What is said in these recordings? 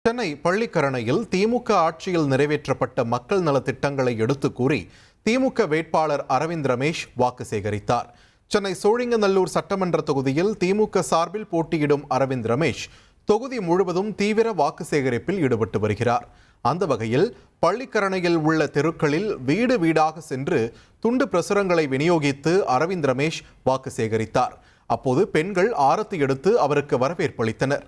சென்னை பள்ளிக்கரணையில் திமுக ஆட்சியில் நிறைவேற்றப்பட்ட மக்கள் நலத்திட்டங்களை எடுத்து கூறி திமுக வேட்பாளர் அரவிந்த் ரமேஷ் வாக்கு சேகரித்தார். சென்னை சோழிங்கநல்லூர் சட்டமன்ற தொகுதியில் திமுக சார்பில் போட்டியிடும் அரவிந்த் ரமேஷ் தொகுதி முழுவதும் தீவிர வாக்கு சேகரிப்பில் ஈடுபட்டு வருகிறார். அந்த வகையில் பள்ளிக்கரணையில் உள்ள தெருக்களில் வீடு வீடாக சென்று துண்டு பிரசுரங்களை விநியோகித்து அரவிந்த் ரமேஷ் வாக்கு சேகரித்தார். அப்போது பெண்கள் ஆரத்தி எடுத்து அவருக்கு வரவேற்பு அளித்தனர்.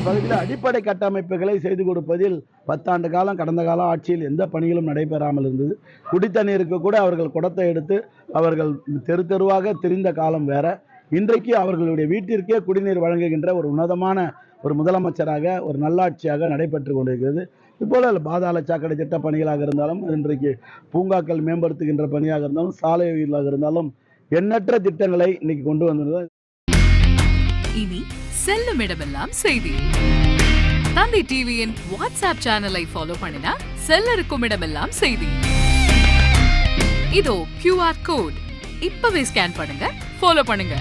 பகுதியில் அடிப்படை கட்டமைப்புகளை செய்து கொடுப்பதில் 10 ஆண்டு காலம் கடந்த கால ஆட்சியில் எந்த பணிகளும் நடைபெறாமல் இருந்தது. குடித்தண்ணீருக்கு கூட அவர்கள் குடத்தை எடுத்து அவர்கள் தெரு தெருவாக திரிந்த காலம் வேற. இன்றைக்கு அவர்களுடைய வீட்டிற்கே குடிநீர் வழங்குகின்ற ஒரு உன்னதமான ஒரு முதலமைச்சராக ஒரு நல்லாட்சியாக நடைபெற்று கொண்டிருக்கிறது. இதுபோல பாதாள சாக்கடை திட்ட பணிகளாக இருந்தாலும், இன்றைக்கு பூங்காக்கள் மேம்படுத்துகின்ற பணியாக இருந்தாலும், சாலைகளாக இருந்தாலும் எண்ணற்ற திட்டங்களை இன்னைக்கு கொண்டு வந்தது. இனி செல்லும் இடமெல்லாம் செய்தி. தந்தை டிவியின் வாட்ஸ்அப் சேனலை ஃபாலோ பண்ணினா செல்ல இருக்கும் இடமெல்லாம் செய்தி. இதோ QR கோட் இப்பவே ஸ்கேன் பண்ணுங்க, ஃபாலோ பண்ணுங்க.